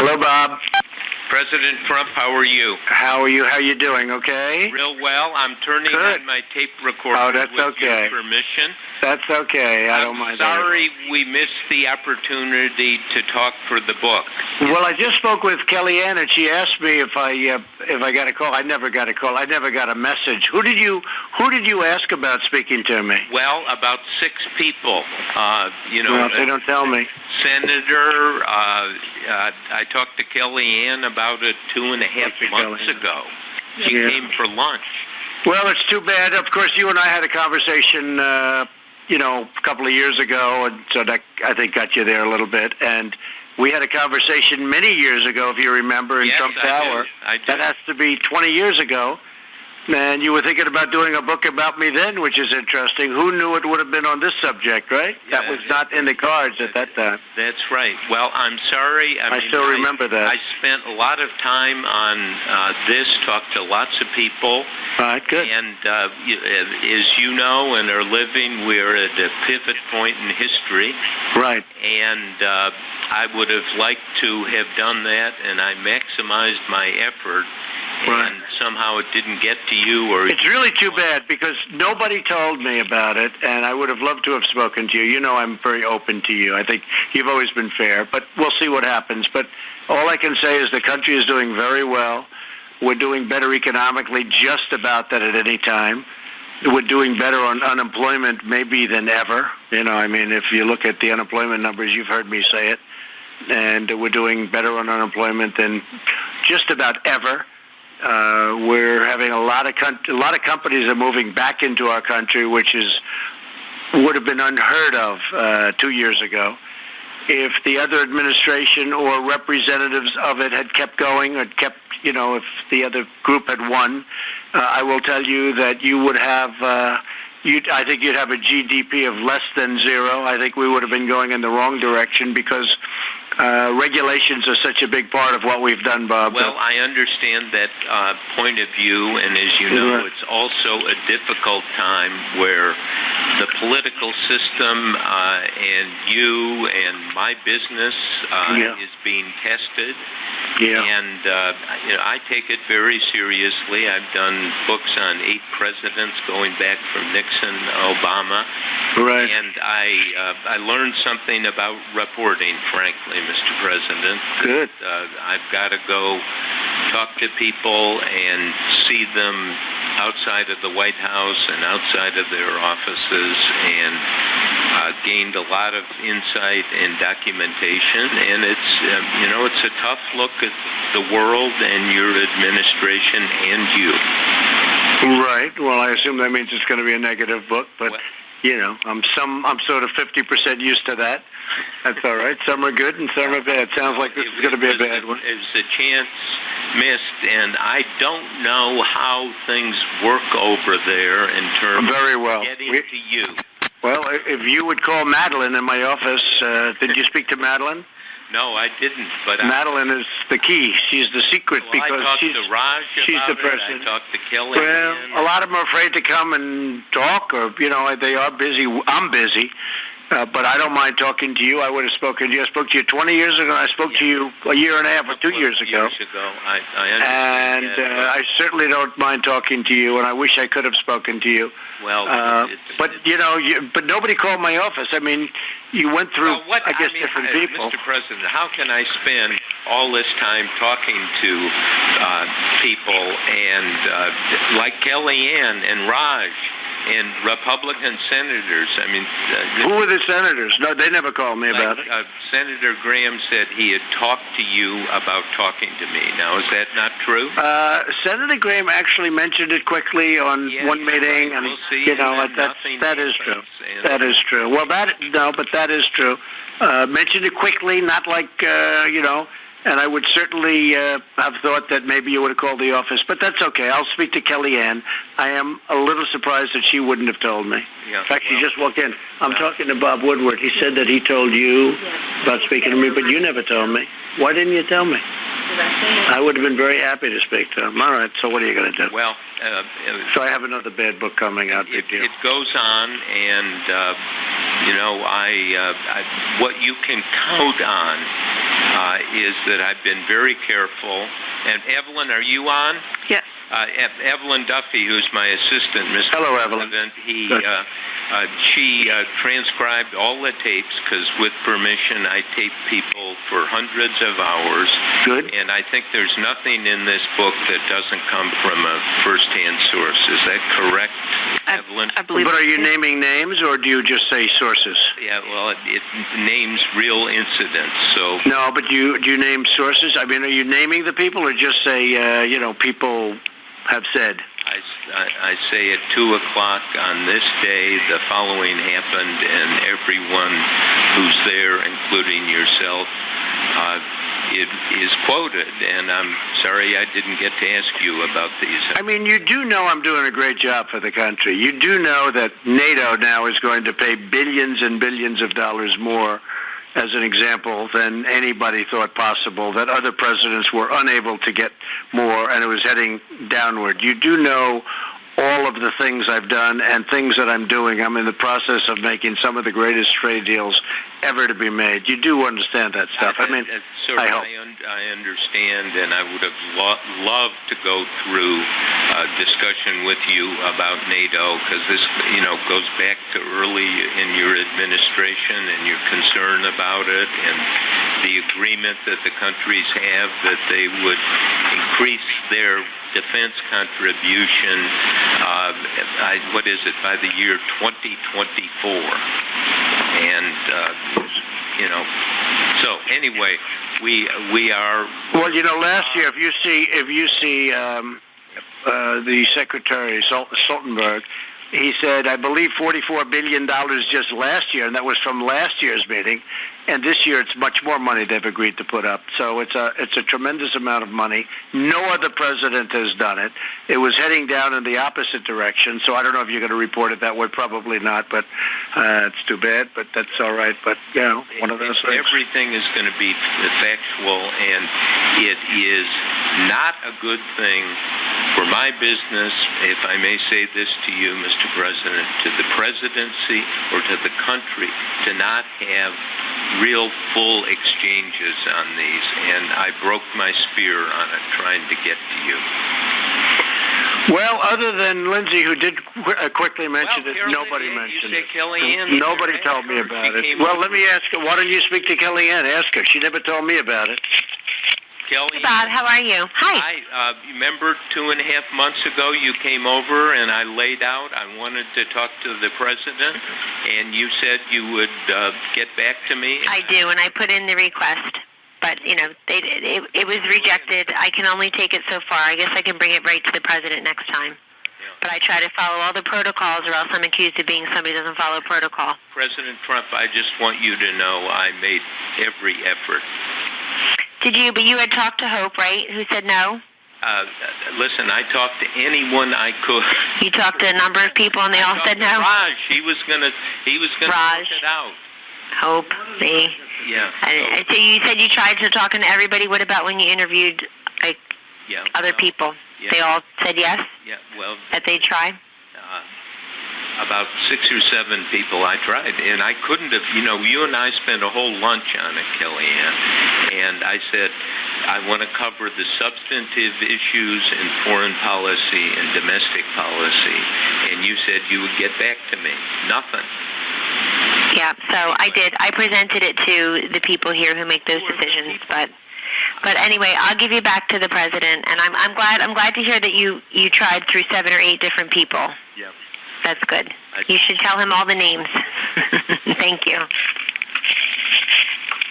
Hello, Bob. President Trump, how are you? How are you? How you doing? Okay? Real well. I'm turning on my tape recorder that's with okay. your permission. That's okay. I don't mind. I'm sorry we missed the opportunity to talk for the book. Well, I just spoke with Kellyanne, and she asked me if I got a call. I never got a call. I never got a message. Who did you ask about speaking to me? Well, about 6 people. Well, they don't tell me. Senator, I talked to Kellyanne about it 2.5 months ago. She came for lunch. Well, it's too bad. Of course, you and I had a conversation, a couple of years ago, and so that, I think, got you there a little bit. And we had a conversation many years ago, if you remember, in Trump Tower. I do. That has to be 20 years ago. And you were thinking about doing a book about me then, which is interesting. Who knew it would have been on this subject, right? Yeah, that was not in the cards at that time. That's right. Well, I'm sorry. I still remember that. I spent a lot of time on this, talked to lots of people. All right, good. And as you know and are living, we're at a pivot point in history. Right. And I would have liked to have done that, and I maximized my effort. Right. And somehow it didn't get to you. Or it's really too bad because nobody told me about it, and I would have loved to have spoken to you. You know I'm very open to you. I think you've always been fair, but we'll see what happens. But all I can say is the country is doing very well. We're doing better economically just about that at any time. We're doing better on unemployment maybe than ever. If you look at the unemployment numbers, you've heard me say it. And we're doing better on unemployment than just about ever. We're having a lot of companies are moving back into our country, which would have been unheard of 2 years ago. If the other administration or representatives of it had kept going, or if the other group had won, I will tell you that you would have. I think you'd have a GDP of less than zero. I think we would have been going in the wrong direction because regulations are such a big part of what we've done, Bob. Well, I understand that point of view, and as you know, it's also a difficult time where the political system and you and my business is being tested. Yeah. And I take it very seriously. I've done books on 8 presidents going back from Nixon, Obama. Right. And I learned something about reporting, frankly, Mr. President. Good. I've got to go talk to people and see them outside of the White House and outside of their offices, and gained a lot of insight and documentation. And it's a tough look at the world and your administration and you. Right. Well, I assume that means it's going to be a negative book, but I'm sort of 50% used to that. That's all right. Some are good and some are bad. Sounds like this is going to be a bad one. It was a chance missed, and I don't know how things work over there in terms of getting to you. Well, if you would call Madeline in my office, did you speak to Madeline? No, I didn't. But Madeline is the key. She's the secret because she's the person. I talked to Kelly. Well, a lot of them are afraid to come and talk, or they are busy. I'm busy, but I don't mind talking to you. I would have spoken to you. I spoke to you 20 years ago. And I spoke to you a year and a half or 2 years ago. I understand. And I certainly don't mind talking to you. And I wish I could have spoken to you. Well, but but nobody called my office. I mean, you went through, different people. Mr. President, how can I spend all this time talking to people and like Kellyanne and Raj and Republican senators? I mean, who were the senators? No, they never called me about it. Senator Graham said he had talked to you about talking to me. Now, is that not true? Senator Graham actually mentioned it quickly on one meeting, and that is true. That is true. Well, but that is true. Mentioned it quickly, not like And I would certainly have thought that maybe you would have called the office, but that's okay. I'll speak to Kellyanne. I am a little surprised that she wouldn't have told me. Yeah, in fact, she just walked in. I'm talking to Bob Woodward. He said that he told you about speaking to me, but you never told me. Why didn't you tell me? I would have been very happy to speak to him. All right, so what are you going to do? Well, so I have another bad book coming out. It goes on, and what you can count on is that I've been very careful. And Evelyn, are you on? Yes. Evelyn Duffy, who's my assistant, Mr. Hello, Evelyn. President, she transcribed all the tapes because, with permission, I tape people for hundreds of hours. Good. And I think there's nothing in this book that doesn't come from a first-hand source. Is that correct, Evelyn? I believe. But are you naming names, or do you just say sources? Yeah, well, it names real incidents. So No, but do you name sources? I mean, are you naming the people, or just say, people have said? I say at 2 o'clock on this day, the following happened, and everyone who's there, including yourself, it is quoted. And I'm sorry I didn't get to ask you about these. I mean, you do know I'm doing a great job for the country. You do know that NATO now is going to pay billions and billions of dollars more, as an example, than anybody thought possible, that other presidents were unable to get more, and it was heading downward. You do know all of the things I've done and things that I'm doing. I'm in the process of making some of the greatest trade deals ever to be made. You do understand that stuff. I mean, I hope. I understand, and I would have loved to go through a discussion with you about NATO, because this, goes back to early in your administration and your concern about it, and the agreement that the countries have that they would increase their defense contribution, by the year 2024. And, so anyway, we are... Well, last year, if you see the Secretary, Stoltenberg, he said, I believe $44 billion just last year, and that was from last year's meeting. And this year, it's much more money they've agreed to put up. So it's a tremendous amount of money. No other president has done it. It was heading down in the opposite direction. So I don't know if you're going to report it that way. Probably not. But it's too bad. But that's all right. But one of those things. Everything is going to be factual, and it is not a good thing for my business, if I may say this to you, Mr. President, to the presidency or to the country, to not have real full exchanges on these, and I broke my spear on it trying to get to you. Well, other than Lindsay, who did quickly mention it, nobody mentioned it. Kellyanne, nobody told me about it. Well, let me ask her, why don't you speak to Kellyanne? Ask her. She never told me about it. Kellyanne, Bob, how are you? Hi. Remember 2.5 months ago you came over and I laid out, I wanted to talk to the president, and you said you would get back to me? I do, and I put in the request. But, it was rejected. I can only take it so far. I guess I can bring it right to the president next time. But I try to follow all the protocols, or else I'm accused of being somebody who doesn't follow protocol. President Trump, I just want you to know I made every effort. Did you? But you had talked to Hope, right? Who said no? Listen, I talked to anyone I could. You talked to a number of people, and they all said no? Raj, he was gonna work it out. Hope, me. Yeah. So you said you tried to talk to everybody. What about when you interviewed other people? Yeah. They all said yes? Yeah, well... That they'd try? About 6 or 7 people I tried, and I couldn't have, you and I spent a whole lunch on it, Kellyanne, and I said, I want to cover the substantive issues in foreign policy and domestic policy, and you said you would get back to me. Nothing. Yeah, so I did. I presented it to the people here who make those decisions, but anyway, I'll give you back to the president, and I'm glad to hear that you tried through 7 or 8 different people. Yep. That's good. You should tell him all the names. Thank you.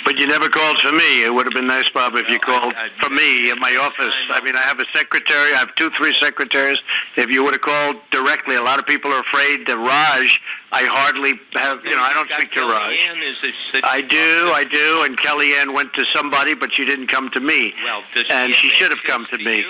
But you never called for me. It would have been nice, Bob, if you called for me at my office. I mean, I have a secretary. I have 2-3 secretaries. If you would have called directly, a lot of people are afraid that Raj, I hardly have, I don't speak to Raj. I do, and Kellyanne went to somebody, but she didn't come to me. Well, and she should have come to me.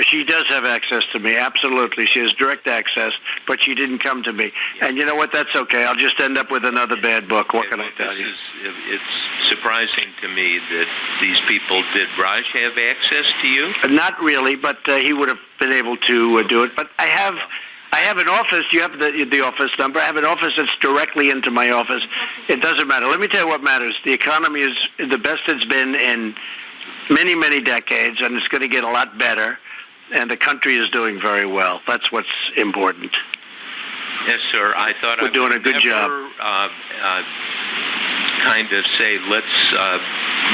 She does have access to me, absolutely. She has direct access, but she didn't come to me. Yeah. And you know what? That's okay. I'll just end up with another bad book. What can I tell you? It's surprising to me that these people, did Raj have access to you? Not really, but he would have been able to do it. But I I have an office. You have the office number. I have an office that's directly into my office. It doesn't matter. Let me tell you what matters. The economy is the best it's been in many, many decades, and it's going to get a lot better. And the country is doing very well. That's what's important. Yes, sir. I thought We're doing a good job. Kind of say, let's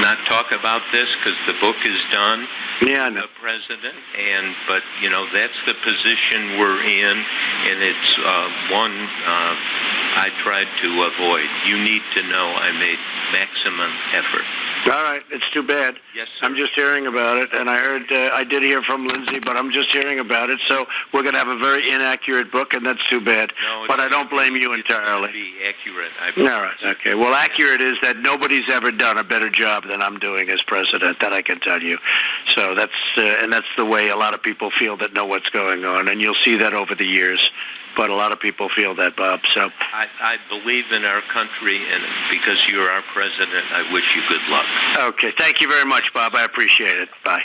not talk about this because the book is done. Yeah, I know. The president, but that's the position we're in, and it's one I tried to avoid. You need to know I made maximum effort. All right, it's too bad. Yes, sir. I'm just hearing about it, and I did hear from Lindsay, but I'm just hearing about it. So we're going to have a very inaccurate book, and that's too bad. No, but I don't blame you entirely. It's be accurate. All right, okay. Well, accurate is that nobody's ever done a better job than I'm doing as president. That I can tell you. So that's the way a lot of people feel that know what's going on, and you'll see that over the years. But a lot of people feel that, Bob. So I believe in our country, and because you're our president, I wish you good luck. okay, thank you very much, Bob. I appreciate it. Bye.